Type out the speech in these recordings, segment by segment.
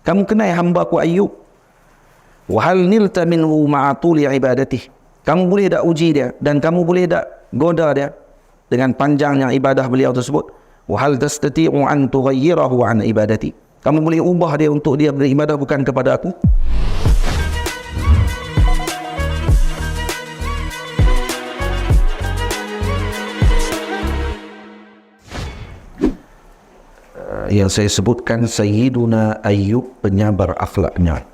Kamu kenal hamba ku Ayub? Wa hal nilta minhu ma'atuli ibadatih. Kamu boleh tak uji dia dan kamu boleh tak goda dia dengan panjangnya ibadah beliau tersebut? Wa hal tastati'u an tughayyirahu an ibadati. Kamu boleh ubah dia untuk dia beribadah bukan kepada aku? Yang saya sebutkan, Sayyiduna Ayyub penyabar akhlaknya,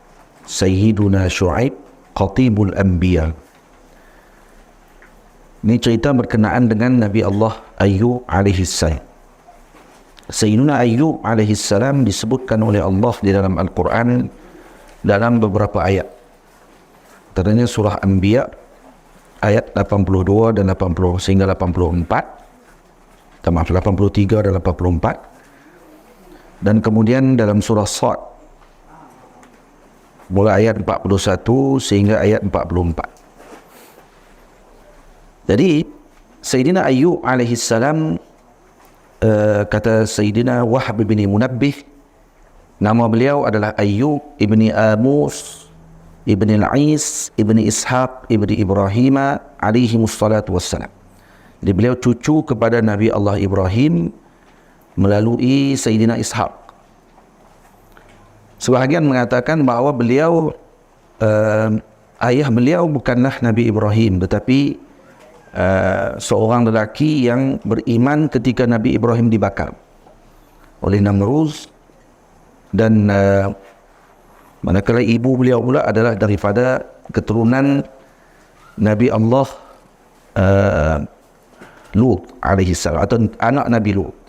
Sayyiduna Syu'aib Qatibul Anbiya. Ini cerita berkenaan dengan Nabi Allah Ayyub alaihissalam. Sayyiduna Ayyub alaihissalam disebutkan oleh Allah di dalam Al-Quran dalam beberapa ayat. Antaranya surah Anbiya ayat 82 dan 80 sehingga 84. Maaf, 83 dan 84. Dan kemudian dalam surah Sad mulai ayat 41 sehingga ayat 44. Jadi Sayyidina Ayyub alaihissalam, kata Sayyidina Wahb bin Munabbih, nama beliau adalah Ayyub ibni Amus ibni Al-Is ibni Ishaq ibni Ibrahim alaihi wassalatu wassalam. Jadi beliau cucu kepada Nabi Allah Ibrahim melalui Sayyidina Ishaq. Sebahagian mengatakan bahawa beliau, ayah beliau bukanlah Nabi Ibrahim, tetapi seorang lelaki yang beriman ketika Nabi Ibrahim dibakar oleh Namruz. Dan manakala ibu beliau pula adalah daripada keturunan Nabi Allah Lut alaihissalam, atau anak Nabi Lut.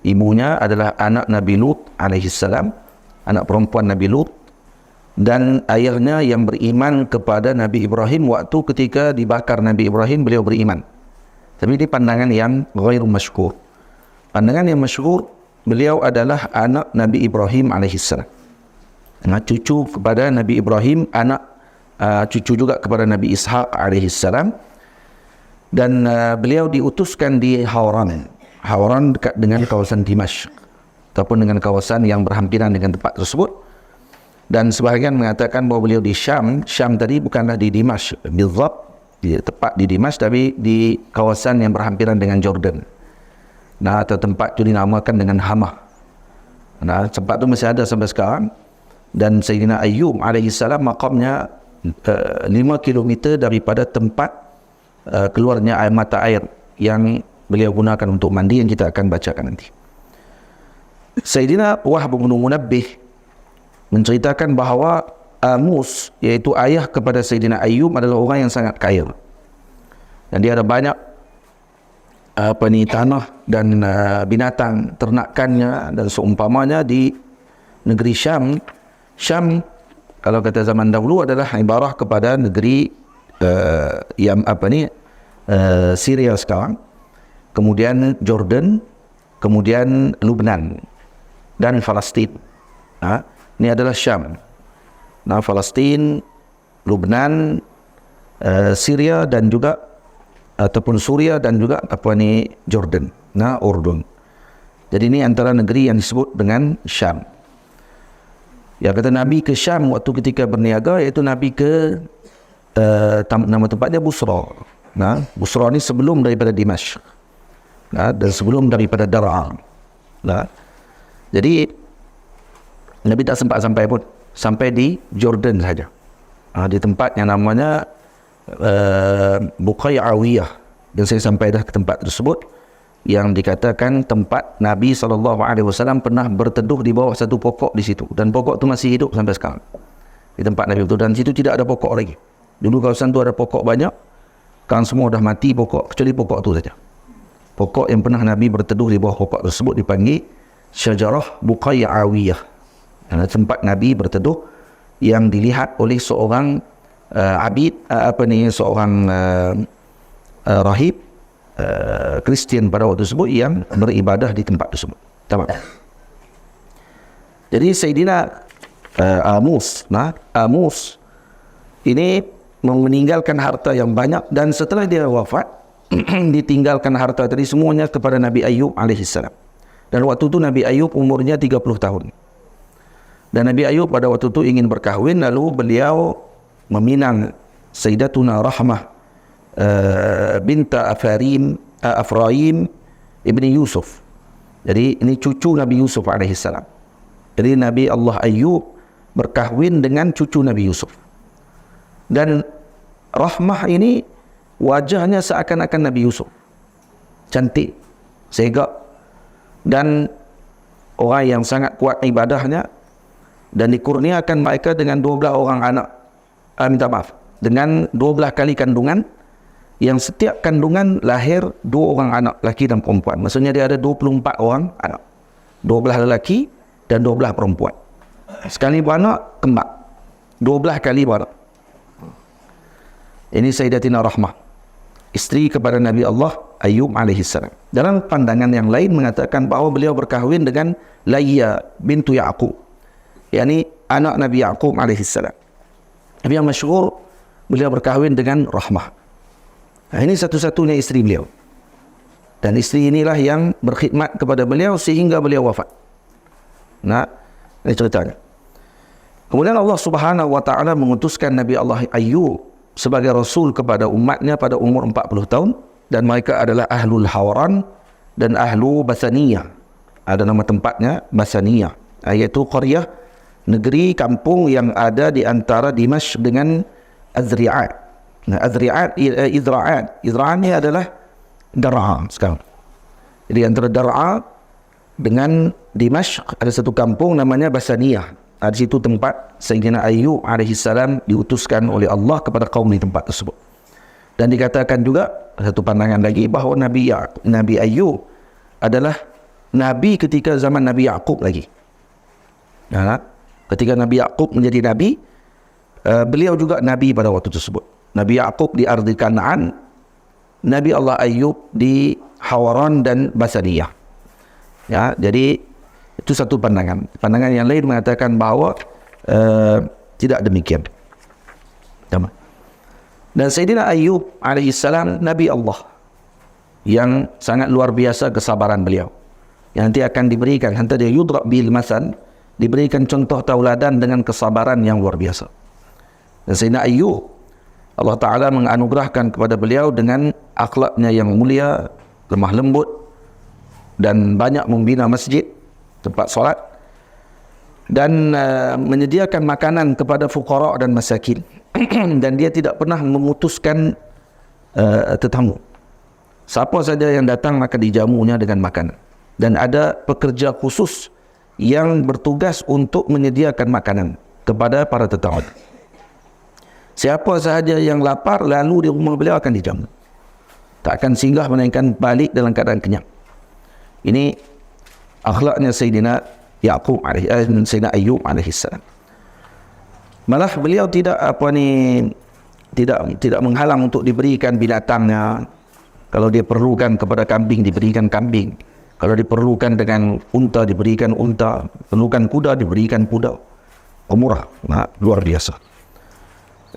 Ibunya adalah anak Nabi Lut alaihissalam, anak perempuan Nabi Lut, dan ayahnya yang beriman kepada Nabi Ibrahim. Waktu ketika dibakar Nabi Ibrahim, beliau beriman. Tapi ini pandangan yang ghairu masyhur. Pandangan yang masyhur, beliau adalah anak Nabi Ibrahim alaihissalam, anak cucu kepada Nabi Ibrahim, anak cucu juga kepada Nabi Ishaq alaihissalam. Dan beliau diutuskan di Hauran dekat dengan kawasan Dimashq, ataupun dengan kawasan yang berhampiran dengan tempat tersebut. Dan sebahagian mengatakan bahawa beliau di Syam. Syam tadi bukanlah di Dimashq Bilzab, tepat di Dimashq, tapi di kawasan yang berhampiran dengan Jordan. Nah, atau tempat itu dinamakan dengan Hamah. Nah, tempat itu masih ada sampai sekarang. Dan Sayyidina Ayyub alaihissalam maqamnya 5 km daripada tempat keluarnya mata air yang beliau gunakan untuk mandi, yang kita akan bacakan nanti. Sayyidina Wahb bin Munabbih menceritakan bahawa Amus, iaitu ayah kepada Sayyidina Ayyub, adalah orang yang sangat kaya. Dan dia ada banyak tanah dan binatang ternakannya dan seumpamanya di negeri Syam. Syam, kalau kata zaman dahulu, adalah ibarah kepada negeri Syria sekarang, kemudian Jordan, kemudian Lebanon dan Palestin. Ini adalah Syam. Nah, Palestin, Lebanon, Syria dan juga ataupun Suria dan juga Jordan, Urdun. Jadi ini antara negeri yang disebut dengan Syam. Ya, kata Nabi ke Syam waktu ketika berniaga, iaitu Nabi ke nama tempatnya Busra. Busra ni sebelum daripada Dimashq, dan sebelum daripada Dar'a. Jadi Nabi tak sempat sampai pun, sampai di Jordan saja, di tempat yang namanya Buqai'awiyah. Dan saya sampai dah ke tempat tersebut, yang dikatakan tempat Nabi SAW pernah berteduh di bawah satu pokok di situ, dan pokok itu masih hidup sampai sekarang di tempat Nabi itu. Dan situ tidak ada pokok lagi. Dulu kawasan itu ada pokok banyak, sekarang semua dah mati pokok, kecuali pokok itu saja. Pokok yang pernah Nabi berteduh di bawah pokok tersebut dipanggil Syajarah Buqai'awiyah, tempat Nabi berteduh, yang dilihat oleh seorang seorang rahib Kristian pada waktu tersebut yang beribadah di tempat tersebut. Tamam. Jadi Sayyidina Amus ini meninggalkan harta yang banyak, dan setelah dia wafat ditinggalkan harta tadi semuanya kepada Nabi Ayyub alaihissalam. Dan waktu itu Nabi Ayyub umurnya 30 tahun. Dan Nabi Ayub pada waktu itu ingin berkahwin, lalu beliau meminang Sayyidatuna Rahmah binta Afraim ibni Yusuf. Jadi ini cucu Nabi Yusuf alaihissalam. Jadi Nabi Allah Ayub berkahwin dengan cucu Nabi Yusuf. Dan Rahmah ini wajahnya seakan-akan Nabi Yusuf, cantik, segak, dan orang yang sangat kuat ibadahnya, dan dikurniakan mereka dengan 12 orang anak, dengan 12 kali kandungan, yang setiap kandungan lahir 2 orang anak lelaki dan perempuan. Maksudnya dia ada 24 orang anak, 12 lelaki dan 12 perempuan. Sekali beranak kembar, 12 kali beranak. Ini Sayyidatina Rahmah, isteri kepada Nabi Allah Ayub alaihissalam. Dalam pandangan yang lain mengatakan bahawa beliau berkahwin dengan Layya bintu Ya'qub, yakni anak Nabi Ya'qub alaihissalam. Tapi yang masyhur beliau berkahwin dengan Rahmah. Nah, ini satu-satunya isteri beliau. Dan isteri inilah yang berkhidmat kepada beliau sehingga beliau wafat. Nah, ini ceritanya. Kemudian Allah Subhanahu wa taala mengutuskan Nabi Allah Ayub sebagai rasul kepada umatnya pada umur 40 tahun, dan mereka adalah Ahlul Hawaran dan Ahlu Basaniyah. Ada nama tempatnya Basaniyah, iaitu qaryah, negeri kampung yang ada di antara Dimashq dengan Azri'at. Nah, Azri'at, Izra'at ini adalah Dar'a sekarang. Jadi antara Dar'a dengan Dimashq ada satu kampung namanya Basaniyah. Di situ tempat Sayyidina Ayub alaihissalam diutuskan oleh Allah kepada kaum di tempat tersebut. Dan dikatakan juga satu pandangan lagi bahawa Nabi Ayub adalah Nabi ketika zaman Nabi Ya'qub lagi. Nah, ketika Nabi Ya'qub menjadi Nabi, beliau juga Nabi pada waktu tersebut. Nabi Ya'qub di Ardi Kanaan, Nabi Allah Ayub di Hawaran dan Basaniyah. Ya, jadi itu satu pandangan. Pandangan yang lain mengatakan bahawa tidak demikian. Dan Sayyidina Ayub alaihissalam Nabi Allah yang sangat luar biasa kesabaran beliau, yang nanti akan diberikan, nanti dia yudrab bil masal, diberikan contoh tauladan dengan kesabaran yang luar biasa. Dan Sayyidina Ayub, Allah Ta'ala menganugerahkan kepada beliau dengan akhlaknya yang mulia, lemah lembut, dan banyak membina masjid, tempat solat, dan menyediakan makanan kepada fuqara dan masakin. Dan dia tidak pernah memutuskan tetamu. Siapa saja yang datang maka dijamunya dengan makanan. Dan ada pekerja khusus yang bertugas untuk menyediakan makanan kepada para tetamu. Siapa sahaja yang lapar, lalu di rumah beliau akan dijamu. Tak akan singgah melainkan balik dalam keadaan kenyang. Ini akhlaknya Sayyidina Sayyidina Ayub alaihissalam. Malah beliau tidak tidak menghalang untuk diberikan binatangnya. Kalau dia perlukan kepada kambing, diberikan kambing. Kalau diperlukan dengan unta, diberikan unta. Perlukan kuda, diberikan kuda. Pemurah, luar biasa.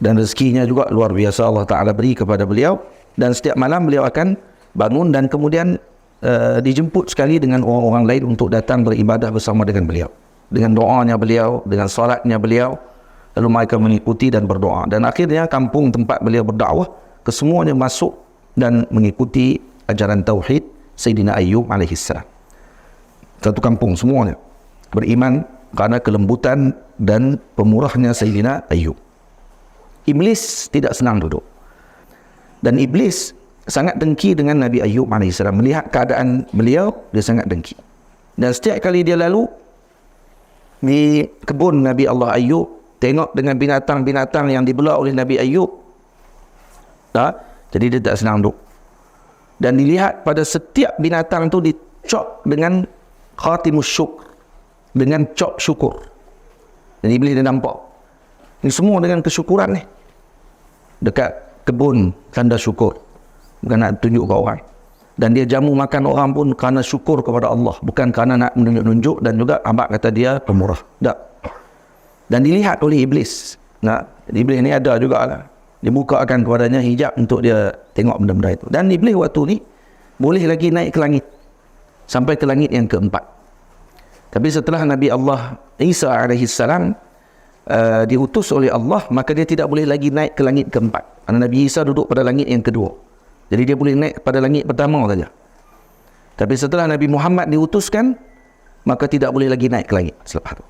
Dan rezekinya juga luar biasa Allah Ta'ala beri kepada beliau. Dan setiap malam beliau akan bangun dan kemudian dijemput sekali dengan orang-orang lain untuk datang beribadah bersama dengan beliau. Dengan doanya beliau, dengan salatnya beliau. Lalu mereka mengikuti dan berdoa. Dan akhirnya kampung tempat beliau berdakwah, kesemuanya masuk dan mengikuti ajaran Tauhid Sayyidina Ayub alaihissalam. Satu kampung semuanya beriman karena kelembutan dan pemurahnya Sayyidina Ayub. Iblis tidak senang duduk. Dan Iblis sangat dengki dengan Nabi Ayub alaihissalam. Melihat keadaan beliau, dia sangat dengki. Dan setiap kali dia lalu di kebun Nabi Allah Ayub, tengok dengan binatang-binatang yang dibelah oleh Nabi Ayub, jadi dia tak senang duduk. Dan dilihat pada setiap binatang itu dicop dengan khatimus syukr, dengan cop syukur. Dan Iblis dia nampak ini semua dengan kesyukuran ni. Dekat kebun tanda syukur, bukan nak tunjuk ke orang. Dan dia jamu makan orang pun kerana syukur kepada Allah, bukan kerana nak menunjuk-nunjuk. Dan juga abang kata dia pemurah, tak. Dan dilihat oleh Iblis. Iblis ni ada jugalah, dibukakan kepadanya hijab untuk dia tengok benda-benda itu. Dan Iblis waktu ni boleh lagi naik ke langit sampai ke langit yang keempat. Tapi setelah Nabi Allah Isa alaihi salam diutus oleh Allah, maka dia tidak boleh lagi naik ke langit keempat. Karena Nabi Isa duduk pada langit yang kedua. Jadi dia boleh naik pada langit pertama saja. Tapi setelah Nabi Muhammad diutuskan, maka tidak boleh lagi naik ke langit selepas itu.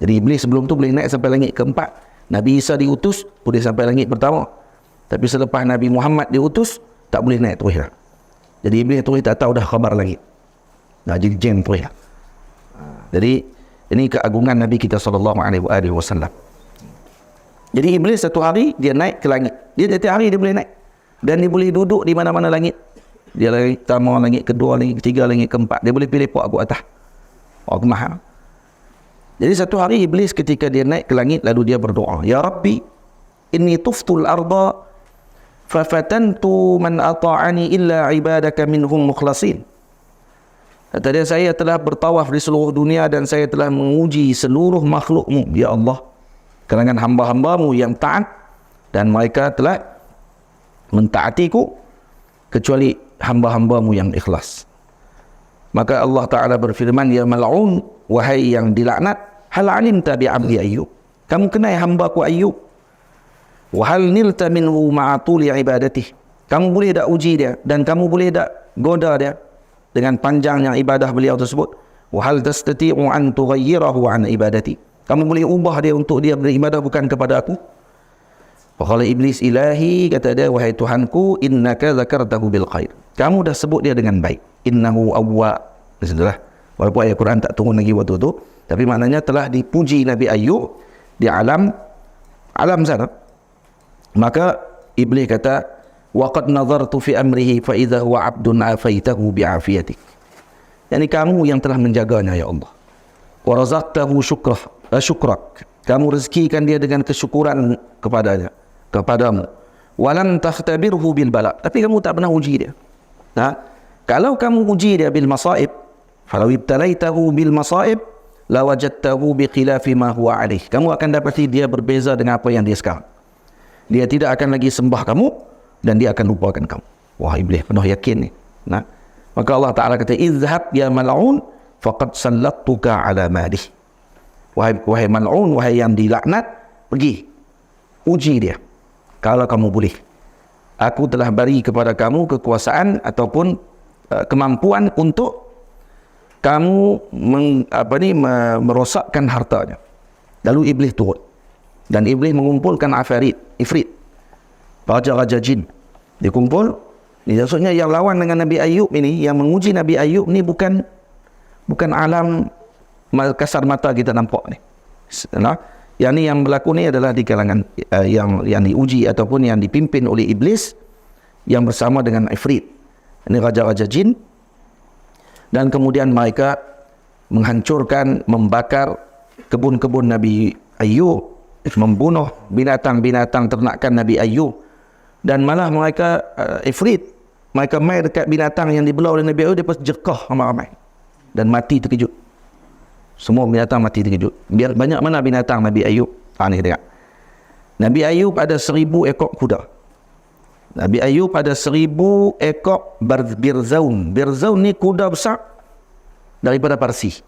Jadi iblis sebelum tu boleh naik sampai langit keempat. Nabi Isa diutus boleh sampai langit pertama. Tapi selepas Nabi Muhammad diutus, tak boleh naik terus dah. Jadi iblis terus tak tahu dah khabar langit. Dah jadi jin terus dah. Jadi ini keagungan Nabi kita SAW. Jadi iblis satu hari dia naik ke langit. Dia setiap hari dia boleh naik. Dan dia boleh duduk di mana-mana langit. Dia langit pertama, langit kedua, langit ketiga, langit keempat. Dia boleh pilih puak aku atas. Puak aku mahal. Jadi satu hari iblis ketika dia naik ke langit lalu dia berdoa, Ya Rabbi, inni tuftul arda fafatantu man ata'ani illa ibadaka minhum mukhlasin. Kata dia, saya telah bertawaf di seluruh dunia dan saya telah menguji seluruh makhlukmu, Ya Allah, kalangan hamba-hambamu yang taat, dan mereka telah mentaatiku kecuali hamba-hambamu yang ikhlas. Maka Allah Ta'ala berfirman, Ya mal'un, wahai yang dilaknat, hal alimta bi'abdi Ayyub, kamu kenal hambaku Ayyub? Wahal nilta minhu ma'atuli ibadatih, kamu boleh tak uji dia dan kamu boleh tak goda dia dengan panjangnya ibadah beliau tersebut? Wahal tastati'u an tughayyirahu an ibadati, kamu boleh ubah dia untuk dia beribadah bukan kepada aku? Faqala iblis, ilahi, kata dia, wahai Tuhanku, innaka zakartahu bil khair, kamu dah sebut dia dengan baik. Innahu awwa. Maksudnya, walaupun ayat Quran tak turun lagi waktu tu, tapi maknanya telah dipuji Nabi Ayyub di alam sana. Maka iblis kata, waqad nazartu fi amrihi fa idza huwa 'abdun afaitahu bi'afiyatik, yani kamu yang telah menjaganya ya Allah. Wa razaqtahu syukrak, kamu rezekikan dia dengan kesyukuran kepadamu. Walam takhtabirhu bil bala, tapi kamu tak pernah uji dia. Kalau kamu uji dia bil masaib, falau ibtalaitahu bil masaib lawajadtahu bi khilafi ma huwa alaih, kamu akan dapati dia berbeza dengan apa yang dia sekarang. Dia tidak akan lagi sembah kamu dan dia akan lupakan kamu. Wah, iblis penuh yakin ni. Maka Allah Ta'ala kata, izhab ya mal'un faqad sallattuka ala malih. Wahai mal'un, wahai yang dilaknat, pergi uji dia kalau kamu boleh. Aku telah beri kepada kamu kekuasaan ataupun kemampuan untuk kamu merosakkan hartanya. Lalu iblis turun dan iblis mengumpulkan ifrit, raja-raja jin. Dia kumpul. Ini maksudnya yang lawan dengan Nabi Ayyub ini, yang menguji Nabi Ayyub ni bukan alam kasar mata kita nampak ni. Yang ni yang berlaku ni adalah di kalangan yang diuji ataupun yang dipimpin oleh iblis yang bersama dengan ifrit. Ini raja-raja jin. Dan kemudian mereka menghancurkan, membakar kebun-kebun Nabi Ayyub, membunuh binatang-binatang ternakan Nabi Ayyub, dan malah mereka ifrit, mereka mai dekat binatang yang dibelah oleh Nabi Ayyub, dia pun jekah ramai-ramai dan mati terkejut. Semua binatang mati terkejut. Biar banyak mana binatang Nabi Ayyub. Ni tengok. Nabi Ayyub ada 1000 ekor kuda. Nabi Ayyub ada 1000 ekor birzaun. Birzaun ni kuda besar daripada Parsi.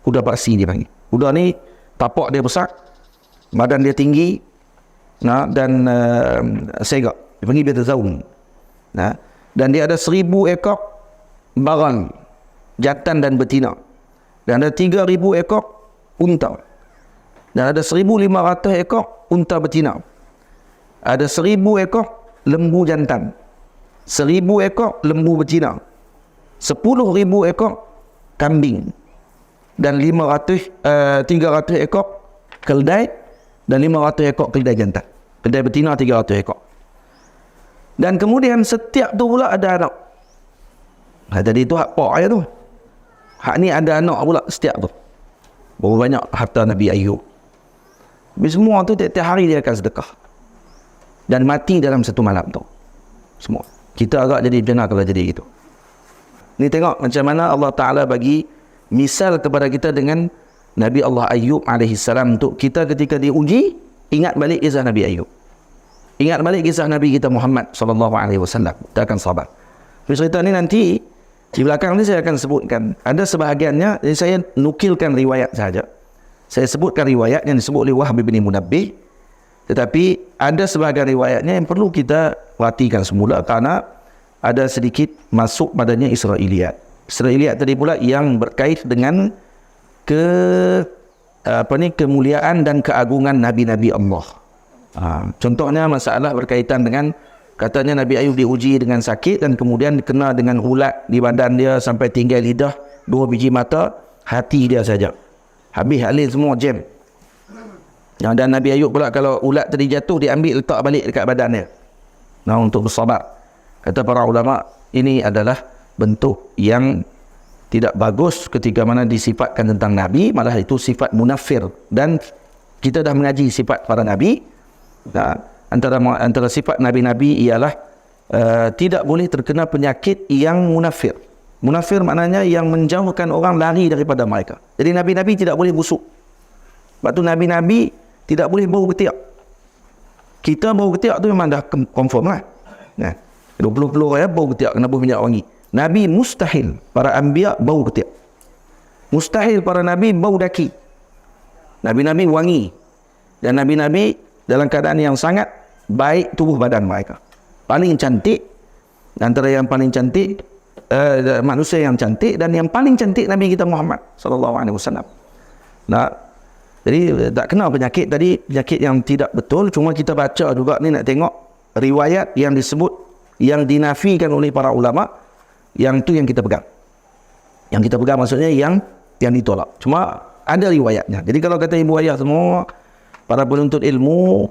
Kuda Parsi dia panggil. Kuda ni tapak dia besar, badan dia tinggi, dan segak. Dia panggil birzaun. Dan dia ada 1000 ekor barang, jantan dan betina. Dan ada 3000 ekor unta. Dan ada 1500 ekor unta betina. Ada 1000 ekor lembu jantan, 1000 ekor lembu betina, 10,000 ekor kambing, dan 300 ekor keldai, dan 500 ekor keldai jantan. Keldai betina 300 ekor. Dan kemudian setiap tu pula ada anak. Tadi tu hak pak je tu. Hak ni ada anak pula setiap tu. Berapa banyak harta Nabi Ayyub. Habis semua tu tiap-tiap hari dia akan sedekah. Dan mati dalam satu malam tu. Semua. Kita agak jadi macam mana kalau jadi gitu. Ni tengok macam mana Allah Ta'ala bagi misal kepada kita dengan Nabi Allah Ayyub AS, untuk kita ketika diuji, ingat balik kisah Nabi Ayyub. Ingat balik kisah Nabi kita Muhammad SAW. Kita akan sabar. Cerita ni nanti Di belakang ni saya akan sebutkan. Ada sebahagiannya, jadi saya nukilkan riwayat saja. Saya sebutkan riwayat yang disebut oleh Wahb bin Munabbih. Tetapi ada sebahagian riwayatnya yang perlu kita perhatikan semula kerana ada sedikit masuk padanya Israiliyat. Israiliyat tadi pula yang berkait dengan kemuliaan dan keagungan Nabi-Nabi Allah. Contohnya masalah berkaitan dengan katanya Nabi Ayub diuji dengan sakit dan kemudian kena dengan ulat di badan dia sampai tinggal lidah, 2 biji mata, hati dia saja. Habis halil semua jam. Dan Nabi Ayub pula kalau ulat tadi jatuh diambil letak balik dekat badan dia. Untuk bersabar. Kata para ulama, ini adalah bentuk yang tidak bagus ketika mana disifatkan tentang Nabi, malah itu sifat munafir. Dan kita dah mengaji sifat para Nabi. Antara sifat Nabi-Nabi ialah tidak boleh terkena penyakit yang munafir. Munafir maknanya yang menjauhkan orang lari daripada mereka. Jadi Nabi-Nabi tidak boleh busuk. Sebab tu Nabi-Nabi tidak boleh bau ketiak. Kita bau ketiak tu memang dah confirm lah. 20 ya bau ketiak kena bau minyak wangi. Nabi mustahil para anbiya bau ketiak. Mustahil para Nabi bau daki. Nabi-Nabi wangi. Dan Nabi-Nabi dalam keadaan yang sangat baik tubuh badan mereka. Paling cantik, antara yang paling cantik manusia yang cantik, dan yang paling cantik Nabi kita Muhammad sallallahu alaihi wasallam. Jadi tak kenal penyakit tadi, penyakit yang tidak betul. Cuma kita baca juga ni nak tengok riwayat yang disebut, yang dinafikan oleh para ulama, yang tu yang kita pegang. Yang kita pegang maksudnya yang ditolak. Cuma ada riwayatnya. Jadi kalau kata ibu ayah semua, para penuntut ilmu,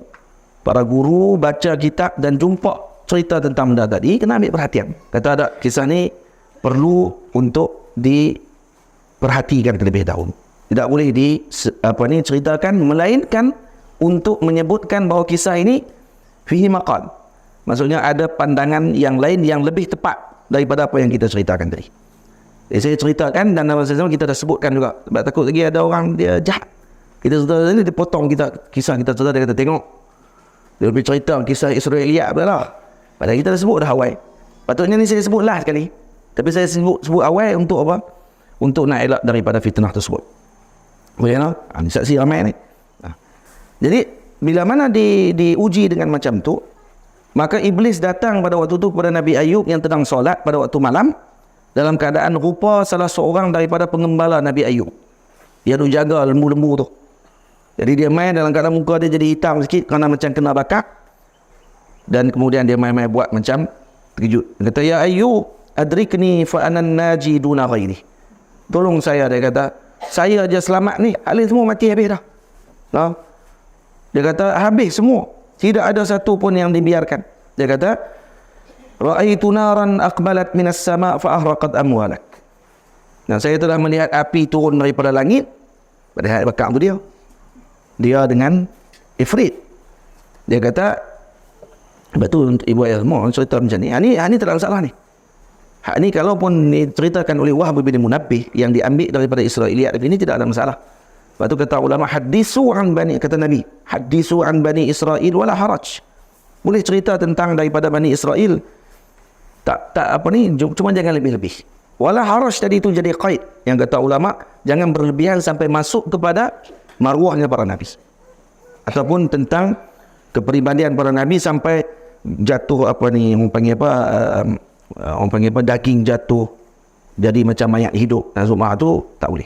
para guru, baca kitab dan jumpa cerita tentang benda tadi, kena ambil perhatian. Kata ada kisah ni perlu untuk diperhatikan terlebih dahulu. Tidak boleh ceritakan, melainkan untuk menyebutkan bahawa kisah ini fihi maqal. Maksudnya ada pandangan yang lain yang lebih tepat daripada apa yang kita ceritakan tadi. Jadi saya ceritakan dan sama-sama kita dah sebutkan juga. Sebab takut lagi ada orang dia jahat. Kita cerita tadi, dia potong kisah kita cerita, dia kata tengok. Dia lebih cerita kisah Israiliyat pula lah. Padahal kita dah sebut dah awal. Patutnya ni saya sebut last sekali. Tapi saya sebut awal untuk apa? Untuk nak elak daripada fitnah tersebut. Boleh tak? Ni saksi ramai ni. Jadi, bila mana diuji dengan macam tu, maka Iblis datang pada waktu tu kepada Nabi Ayub yang sedang solat pada waktu malam, dalam keadaan rupa salah seorang daripada pengembala Nabi Ayub. Dia duk jaga lembu-lembu tu. Jadi dia main dalam keadaan muka dia jadi hitam sikit kerana macam kena bakar. Dan kemudian dia main-main buat macam terkejut. Dia kata, ya Ayub, adrikni fa'anan naji duna ghairi. Tolong saya, dia kata. Saya aja selamat ni, alih semua mati habis dah. Dia kata, habis semua. Tidak ada satu pun yang dibiarkan. Dia kata, ra'aitu naran aqbalat minas sama' fa'ahraqat amwalak. Dan saya telah melihat api turun daripada langit. Padahal bakar tu dia dengan ifrit. Dia kata, betul ibu ayah semua cerita macam ni. Ini tak ada masalah ni. Hak ni kalaupun diceritakan oleh Wahb bin Munabbih yang diambil daripada Israiliyat ini tidak ada masalah. Lepas tu kata ulama, hadisu an bani, kata Nabi, hadisu an bani Israil wala haraj. Boleh cerita tentang daripada Bani Israel. Cuma jangan lebih-lebih. Wala haraj tadi itu jadi qaid. Yang kata ulama, jangan berlebihan sampai masuk kepada maruahnya para nabi. Ataupun tentang kepribadian para nabi sampai jatuh orang panggil daging jatuh jadi macam mayat hidup. Nazumah tu tak boleh.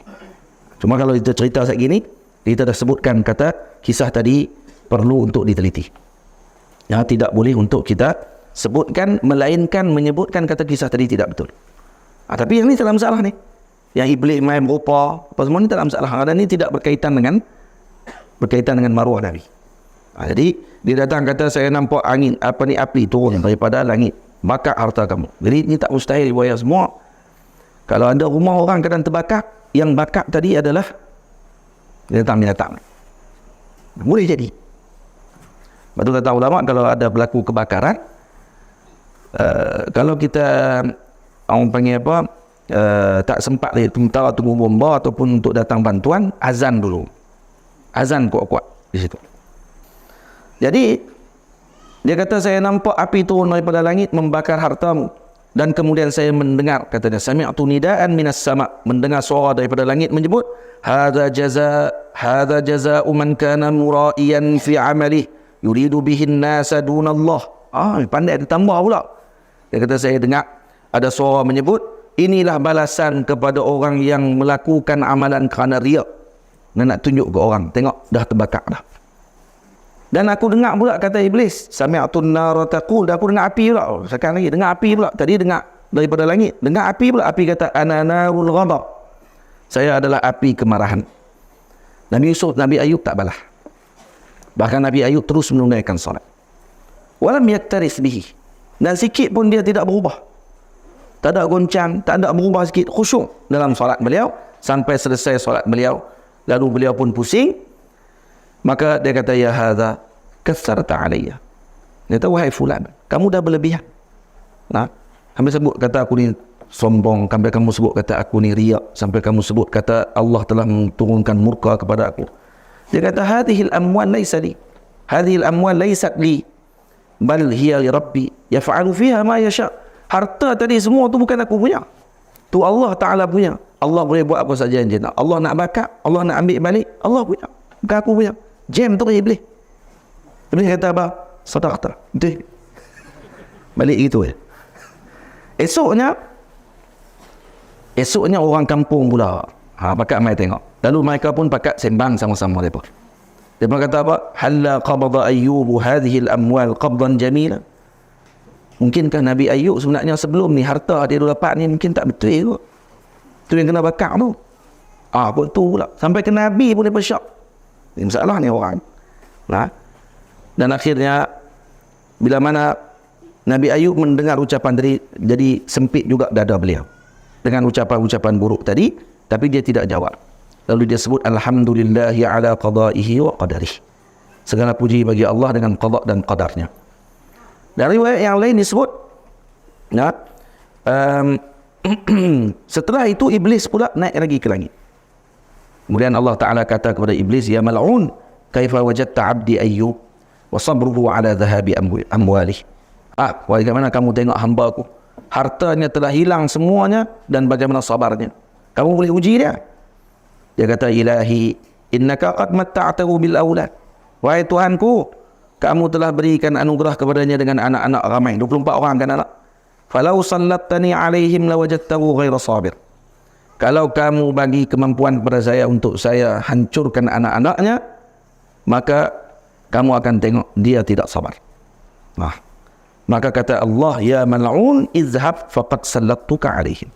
Cuma kalau kita cerita saat gini, kita dah sebutkan kata kisah tadi perlu untuk diteliti. Tidak boleh untuk kita sebutkan, melainkan menyebutkan kata kisah tadi tidak betul. Tapi yang ni tak ada masalah ni. Yang iblis main berupa, apa semua ni tak ada masalah. Kerana ni tidak berkaitan dengan maruah Nabi. Jadi dia datang kata, saya nampak angin, api turun daripada langit, bakar harta kamu. Jadi ni tak mustahil buaya semua. Kalau ada rumah orang kadang terbakar, yang bakar tadi adalah binatang-binatang. Boleh jadi. Betul kata ulama, kalau ada berlaku kebakaran, kalau kita orang panggil tak sempat lagi sementara tunggu bomba ataupun untuk datang bantuan, azan dulu. Azan kuat-kuat di situ. Jadi dia kata, saya nampak api turun daripada langit membakar hartamu. Dan kemudian saya mendengar, katanya, sami'tu nidaan minas sama', mendengar suara daripada langit menyebut, hadza jazaa'u man kana mura'iyan fi 'amalihi yuridu bihin nasa dunallah. Pandai dia tambah pula. Dia kata, saya dengar ada suara menyebut, inilah balasan kepada orang yang melakukan amalan kerana riak, nak tunjuk ke orang, tengok dah terbakar dah. Dan aku dengar pula kata iblis, sami'tun nara taqul, dah aku dengar api pula. Sekarang lagi dengar api pula. Tadi dengar daripada langit, dengar api pula. Api kata, ana narul ghadab, saya adalah api kemarahan. Nabi Ayub tak balas. Bahkan Nabi Ayub terus menunaikan solat. Walam yaktaris bihi, dan sikit pun dia tidak berubah. Tak ada goncang, tak ada berubah sikit, khusyuk dalam solat beliau sampai selesai solat beliau. Lalu beliau pun pusing. Maka dia kata, ya hadza katsarta alayya. Dia kata, wahai fulan, kamu dah berlebihan. Sampai sebut kata aku ni sombong, sampai kamu sebut kata aku ni riak, sampai kamu sebut kata Allah telah menurunkan murka kepada aku. Dia kata, hadhil amwal laysa li. Hadhil amwal laysat li, bal hiya li rabbi yaf'alu fiha ma yasha. Harta tadi semua tu bukan aku punya. Tu Allah Ta'ala punya. Allah boleh buat apa saja yang dia nak. Allah nak bakar, Allah nak ambil balik, Allah punya, bukan aku punya. Jam tu iblis. Iblis kata apa? Sadaqta. Betul. Balik gitu ya. Esoknya orang kampung pula pakat mai tengok. Lalu mereka pun pakat sembang sama-sama mereka. Mereka kata apa? Halla qabada Ayyubu hadhihi al-amwal qabdan jamila. Mungkinkah Nabi Ayub sebenarnya sebelum ni harta dia dapat ni mungkin tak betul kot. Tu yang kena bakar tu. Pun tu pula. Sampai ke Nabi pun dia bersyak. Ini masalah ni orang. Dan akhirnya bila mana Nabi Ayub mendengar ucapan tadi, jadi sempit juga dada beliau dengan ucapan-ucapan buruk tadi, tapi dia tidak jawab. Lalu dia sebut, alhamdulillahi ala qada'ihi wa qadarihi. Segala puji bagi Allah dengan qada' dan qadarnya. Dari riwayat yang lain disebut, setelah itu iblis pula naik lagi ke langit. Kemudian Allah Ta'ala kata kepada iblis, ya mal'un, kaifa wajadta abdi Ayyub wa sabruhu ala dhahabi amwalih. Bagaimana kamu tengok hamba aku, hartanya telah hilang semuanya, dan bagaimana sabarnya. Kamu boleh uji dia. Dia kata, ilahi innaka qad matta'tahu bil aulad. Wahai Tuhanku, kamu telah berikan anugerah kepadanya dengan anak-anak ramai, 24 orang kan anak. Falau sallattani alaihim lawajadtahu ghaira sabir. Kalau kamu bagi kemampuan kepada saya untuk saya hancurkan anak-anaknya, maka kamu akan tengok dia tidak sabar. Maka kata Allah, ya mal'un izhab faqad sallattuka alaihim.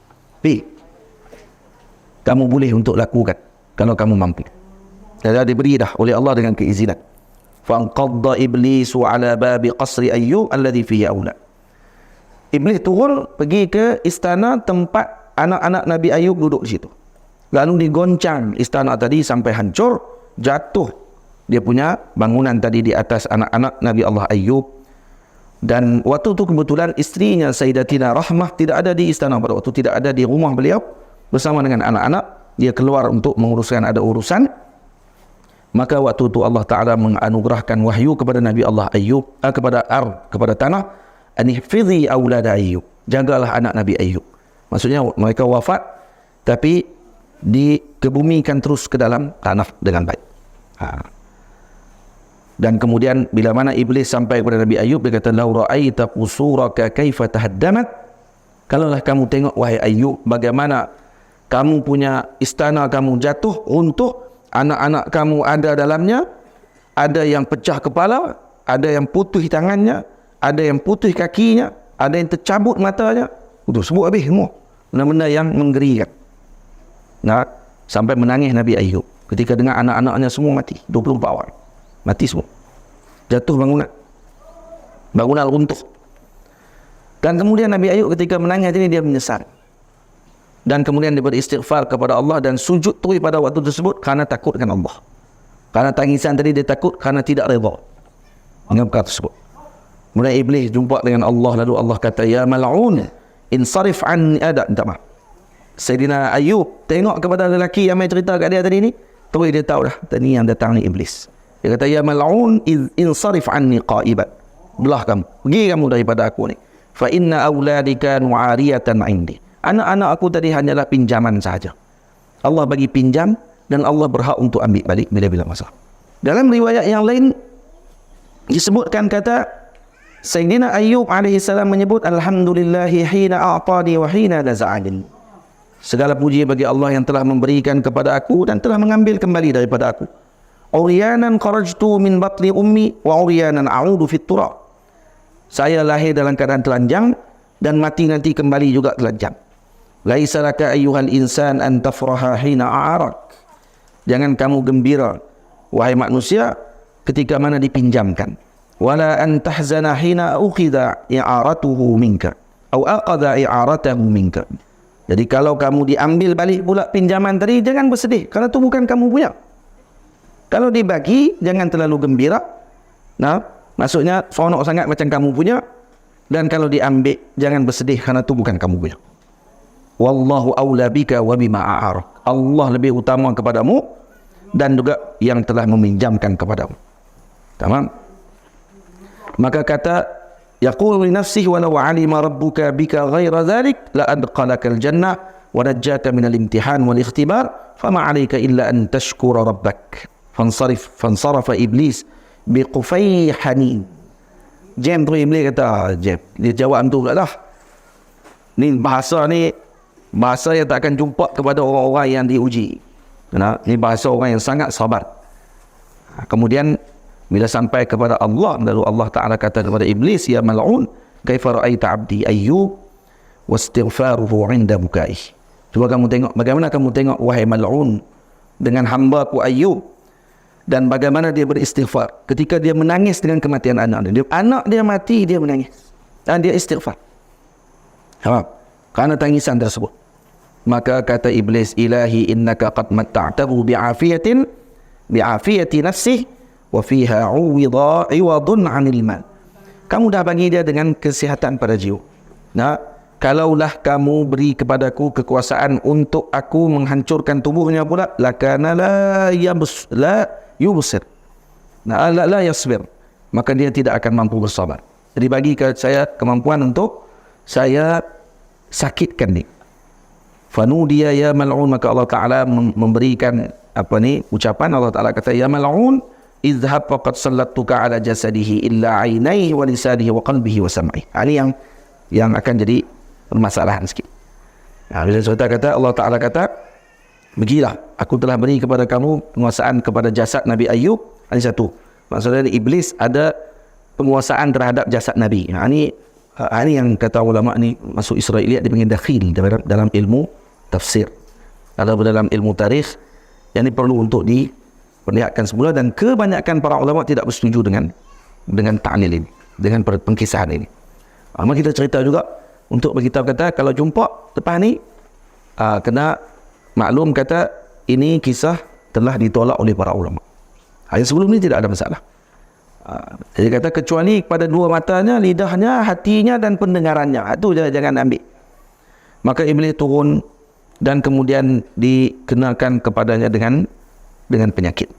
Kamu boleh untuk lakukan kalau kamu mampu. Jadi diberi dah oleh Allah dengan keizinan. Fanqadda iblisu ala babi qasri Ayyub alladhi fihi aulad. Iblis turun pergi ke istana tempat anak-anak Nabi Ayub duduk di situ. Lalu digoncang istana tadi sampai hancur, jatuh dia punya bangunan tadi di atas anak-anak Nabi Allah Ayub. Dan waktu itu kebetulan isterinya Sayyidatina Rahmah tidak ada di istana pada waktu, tidak ada di rumah beliau bersama dengan anak-anak. Dia keluar untuk menguruskan ada urusan. Maka waktu itu Allah Ta'ala menganugerahkan wahyu kepada Nabi Allah Ayub, kepada tanah, anihfidhi awlada Ayub, jagalah anak Nabi Ayub. Maksudnya mereka wafat tapi dikebumikan terus ke dalam tanah dengan baik. Dan kemudian bila mana iblis sampai kepada Nabi Ayub, dia kata, lau ra'aita qusuraka kaifa tahaddamat. Kalaulah kamu tengok wahai Ayub, bagaimana kamu punya istana kamu jatuh, runtuh, anak-anak kamu ada dalamnya, ada yang pecah kepala, ada yang putus tangannya, ada yang putus kakinya, ada yang tercabut matanya. Itu sebut habis semua. Benda-benda yang menggerikan. Sampai menangis Nabi Ayub ketika dengar anak-anaknya semua mati, 24 orang. Mati semua. Jatuh bangunan. Bangunan runtuh. Dan kemudian Nabi Ayub ketika menangis ini dia menyesal. Dan kemudian dia beristighfar kepada Allah dan sujud terus pada waktu tersebut kerana takut dengan Allah. Karena tangisan tadi dia takut kerana tidak redha dengan perkara tersebut. Kemudian iblis jumpa dengan Allah, lalu Allah kata, ya mal'un insarif anni Sayyidina Ayub tengok kepada lelaki yang main cerita kat dia tadi ni, terus dia tahu dah tadi yang datang ni iblis. Dia kata, ya mal'un insarif anni qa'iban, belah kamu, pergi kamu daripada aku ni. fa inna auladi kanu 'ariyatan 'indi. Anak-anak aku tadi hanyalah pinjaman saja. Allah bagi pinjam dan Allah berhak untuk ambil balik bila-bila masa. Dalam riwayat yang lain disebutkan kata Sayyidina Ayyub alaihi salam menyebut alhamdulillahi hina a'tani wa hina naza'ani. Segala puji bagi Allah yang telah memberikan kepada aku dan telah mengambil kembali daripada aku. Uryanan kharajtu min batni ummi wa uryanan a'udu fit turab. Saya lahir dalam keadaan telanjang dan mati nanti kembali juga telanjang. Laisa laka ayyuhal insan an tafraha hina a'arak. Jangan kamu gembira wahai manusia ketika mana dipinjamkan. Wala an tahzana hina ukhidha i'aratuhu minka atau aqadha i'aratahu minka. Jadi kalau kamu diambil balik pula pinjaman tadi, jangan bersedih kerana itu bukan kamu punya. Kalau dibagi, jangan terlalu gembira. Nah, maksudnya seronok sangat macam kamu punya. Dan kalau diambil, jangan bersedih kerana itu bukan kamu punya. Wallahu awla bika wa bima a'arak. Allah lebih utama kepadamu dan juga yang telah meminjamkan kepadamu. Tamam? Maka kata yaqulu li nafsihi walau 'alima rabbuka bika ghaira dhalik la adqalaka al-jannah wa najjaka min al-imtihan wal ikhtibar fama 'alayka illa an tashkura rabbak. Fansarafa iblis biqufayhanin. Jam tu iblis kata, Jam, dia jawab tu pula lah. Ni bahasa yang tak akan jumpa kepada orang-orang yang diuji. Ini bahasa orang yang sangat sabar. Kemudian bila sampai kepada Allah, lalu Allah Ta'ala kata kepada iblis, ya mal'un, kaifa ra'aita 'abdi Ayyub wastighfaruhu 'inda bukaih. Cuba kamu tengok, bagaimana kamu tengok wahai mal'un dengan hamba ku Ayyub, dan bagaimana dia beristighfar ketika dia menangis dengan kematian anak dia. Anak dia mati, dia menangis dan dia istighfar. Kerana tangisan tersebut. Maka kata iblis, ilahi innaka qad matta'tahu bi'afiyati nafsih wa fiha 'iwadun 'anil mal. Kamu dah bagi dia dengan kesihatan pada jiwa. Nah, kalaulah kamu beri kepadaku kekuasaan untuk aku menghancurkan tubuhnya pula, lakana la yubsir. Nah, la yasbir. Maka dia tidak akan mampu bersabar. Jadi bagi ke saya kemampuan untuk saya sakitkan ni. Fanudiya ya mal'un, maka Allah Ta'ala memberikan ucapan. Allah Ta'ala kata, ya mal'un idhab faqad sallattuka ala jasadihi illa 'ainaihi wa lisanihi wa qalbihi wa sam'ihi. Ini yang akan jadi permasalahan sikit. Bila cerita kata, Allah Ta'ala kata, pergilah, aku telah beri kepada kamu penguasaan kepada jasad Nabi Ayyub. Ini satu. Maksudnya iblis ada penguasaan terhadap jasad Nabi. Ini yang kata ulama ni masuk Israiliyat dipanggil dakhil dalam ilmu tafsir. Dalam ilmu tarikh, yang ini perlu untuk diperlihatkan semula, dan kebanyakan para ulama tidak bersetuju dengan ta'lil ini, dengan pengkisahan ini. Maka kita cerita juga untuk beritahu kata kalau jumpa lepas ni kena maklum kata ini kisah telah ditolak oleh para ulama. Yang sebelum ni tidak ada masalah. Jadi kata kecuali pada dua matanya, lidahnya, hatinya dan pendengarannya, itu jangan ambil. Maka iblis turun dan kemudian dikenakan kepadanya dengan penyakit.